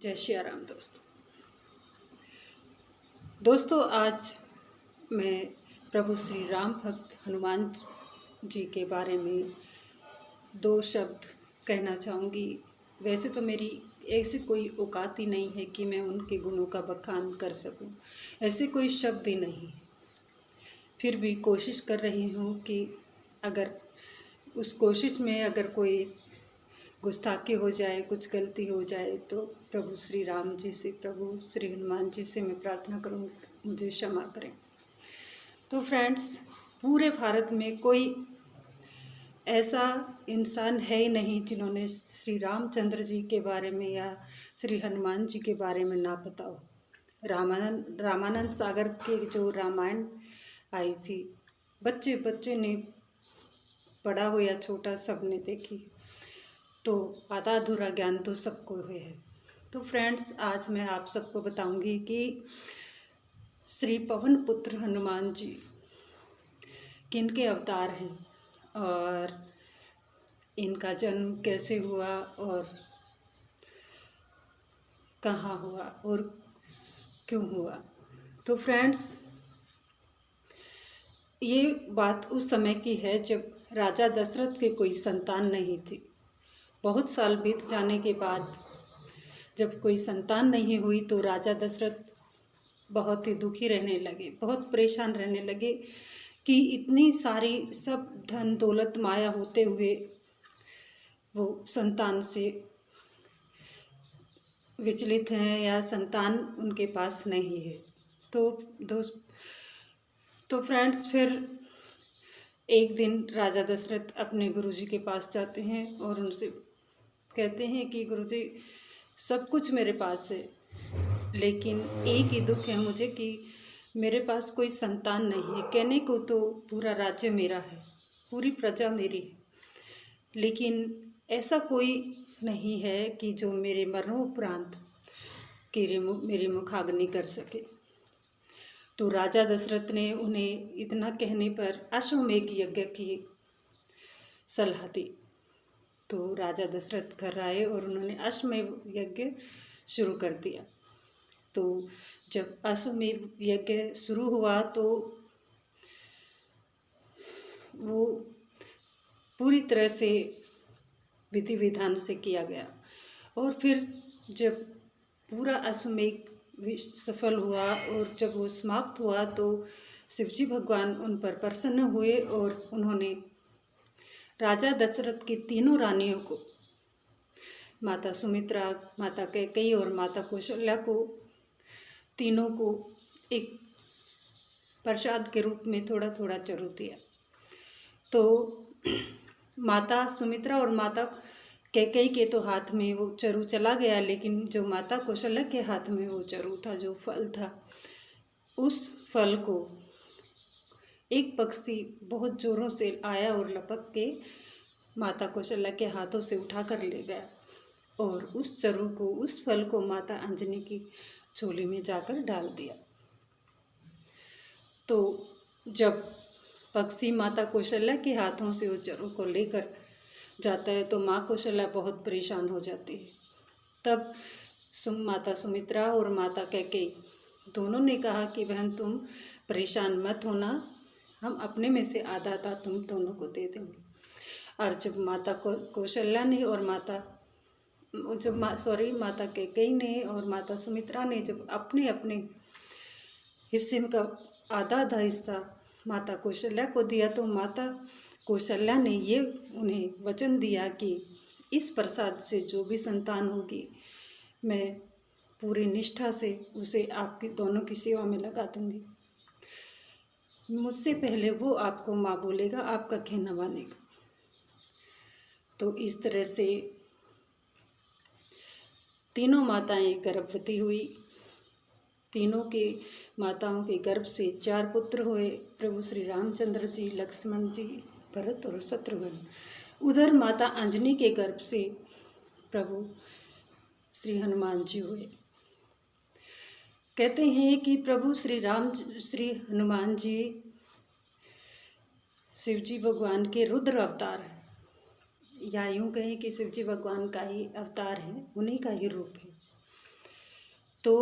जय श्री राम दोस्तों आज मैं प्रभु श्री राम भक्त हनुमान जी के बारे में दो शब्द कहना चाहूँगी। वैसे तो मेरी ऐसी कोई औकात ही नहीं है कि मैं उनके गुणों का बखान कर सकूं, ऐसे कोई शब्द ही नहीं है। फिर भी कोशिश कर रही हूँ कि अगर उस कोशिश में अगर कोई गुस्ताखी हो जाए, कुछ गलती हो जाए तो प्रभु श्री राम जी से, प्रभु श्री हनुमान जी से मैं प्रार्थना करूँ मुझे क्षमा करें। तो फ्रेंड्स, पूरे भारत में कोई ऐसा इंसान है ही नहीं जिन्होंने श्री रामचंद्र जी के बारे में या श्री हनुमान जी के बारे में ना पता हो। रामानंद सागर के जो रामायण आई थी, बच्चे बच्चे ने, बड़ा हो या छोटा, सब ने देखी, तो आधा अधूरा ज्ञान तो सबको हुए है। तो फ्रेंड्स, आज मैं आप सबको बताऊंगी कि श्री पवन पुत्र हनुमान जी किनके अवतार हैं और इनका जन्म कैसे हुआ और कहाँ हुआ और क्यों हुआ। तो फ्रेंड्स, ये बात उस समय की है जब राजा दशरथ के कोई संतान नहीं थी। बहुत साल बीत जाने के बाद जब कोई संतान नहीं हुई तो राजा दशरथ बहुत ही दुखी रहने लगे, बहुत परेशान रहने लगे कि इतनी सारी सब धन दौलत माया होते हुए वो संतान से विचलित हैं या संतान उनके पास नहीं है। तो फ्रेंड्स, फिर एक दिन राजा दशरथ अपने गुरुजी के पास जाते हैं और उनसे कहते हैं कि गुरुजी, सब कुछ मेरे पास है, लेकिन एक ही दुख है मुझे कि मेरे पास कोई संतान नहीं है। कहने को तो पूरा राज्य मेरा है, पूरी प्रजा मेरी है, लेकिन ऐसा कोई नहीं है कि जो मेरे मरणोपरांत मेरी मुखाग्नि कर सके। तो राजा दशरथ ने उन्हें इतना कहने पर अश्वमेध यज्ञ की सलाह दी। तो राजा दशरथ घर आए और उन्होंने अश्वमेध यज्ञ शुरू कर दिया। तो जब अश्वमेध यज्ञ शुरू हुआ तो वो पूरी तरह से विधि विधान से किया गया और फिर जब पूरा अश्वमेध सफल हुआ और जब वो समाप्त हुआ तो शिवजी भगवान उन पर प्रसन्न हुए और उन्होंने राजा दशरथ की तीनों रानियों को, माता सुमित्रा, माता कैकेयी और माता कौशल्या को, तीनों को एक प्रसाद के रूप में थोड़ा थोड़ा चरू दिया। तो माता सुमित्रा और माता कैकेयी के तो हाथ में वो चरू चला गया, लेकिन जो माता कौशल्या के हाथ में वो चरू था, जो फल था, उस फल को एक पक्षी बहुत जोरों से आया और लपक के माता कौशल्या के हाथों से उठा कर ले गया और उस चरू को, उस फल को माता अंजनी की झोली में जाकर डाल दिया। तो जब पक्षी माता कौशल्या के हाथों से उस चरू को लेकर जाता है तो माँ कौशल्या बहुत परेशान हो जाती है। तब माता सुमित्रा और माता कैकेयी दोनों ने कहा कि बहन, तुम परेशान मत होना, हम अपने में से आधा आधा तुम दोनों को दे देंगे। और जब माता कौशल्या ने और माता कैकेयी ने और माता सुमित्रा ने जब अपने अपने हिस्से में का आधा आधा हिस्सा माता कौशल्या को दिया तो माता कौशल्या ने ये उन्हें वचन दिया कि इस प्रसाद से जो भी संतान होगी मैं पूरी निष्ठा से उसे आपकी दोनों की सेवा में लगा दूंगी। मुझसे पहले वो आपको माँ बोलेगा, आपका कहना मानेगा। तो इस तरह से तीनों माताएं गर्भवती हुई। तीनों के माताओं के गर्भ से 4 पुत्र हुए, प्रभु श्री रामचंद्र जी, लक्ष्मण जी, भरत और शत्रुघ्न। उधर माता अंजनी के गर्भ से प्रभु श्री हनुमान जी हुए। कहते हैं कि प्रभु श्री हनुमान जी शिवजी भगवान के रुद्र अवतार हैं, या यूँ कहें कि शिवजी भगवान का ही अवतार है, उन्हीं का ही रूप है। तो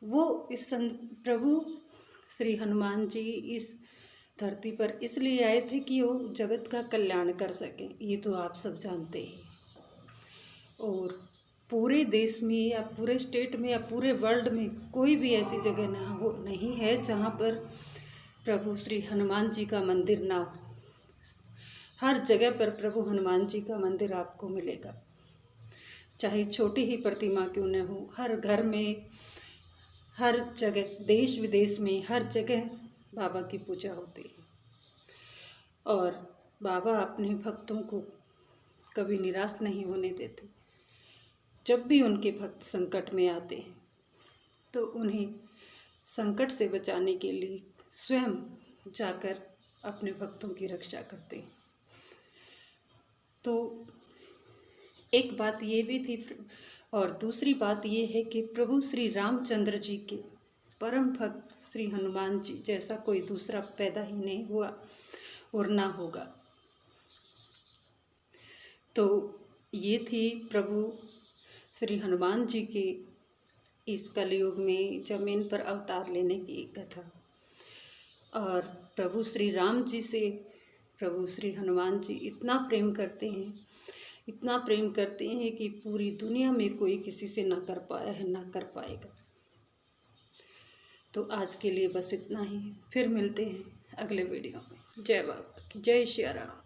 वो प्रभु श्री हनुमान जी इस धरती पर इसलिए आए थे कि वो जगत का कल्याण कर सकें, ये तो आप सब जानते हैं। और पूरे देश में या पूरे स्टेट में या पूरे वर्ल्ड में कोई भी ऐसी जगह नहीं है जहाँ पर प्रभु श्री हनुमान जी का मंदिर ना हो। हर जगह पर प्रभु हनुमान जी का मंदिर आपको मिलेगा, चाहे छोटी ही प्रतिमा क्यों न हो। हर घर में, हर जगह, देश विदेश में हर जगह बाबा की पूजा होती है। और बाबा अपने भक्तों को कभी निराश नहीं होने देते। जब भी उनके भक्त संकट में आते हैं तो उन्हें संकट से बचाने के लिए स्वयं जाकर अपने भक्तों की रक्षा करते हैं। तो एक बात ये भी थी, और दूसरी बात ये है कि प्रभु श्री रामचंद्र जी के परम भक्त श्री हनुमान जी जैसा कोई दूसरा पैदा ही नहीं हुआ और ना होगा। तो ये थी प्रभु श्री हनुमान जी के इस कलयुग में जमीन पर अवतार लेने की कथा। और प्रभु श्री राम जी से प्रभु श्री हनुमान जी इतना प्रेम करते हैं, इतना प्रेम करते हैं कि पूरी दुनिया में कोई किसी से ना कर पाया है, ना कर पाएगा। तो आज के लिए बस इतना ही, फिर मिलते हैं अगले वीडियो में। जय बाबा की, जय श्री राम।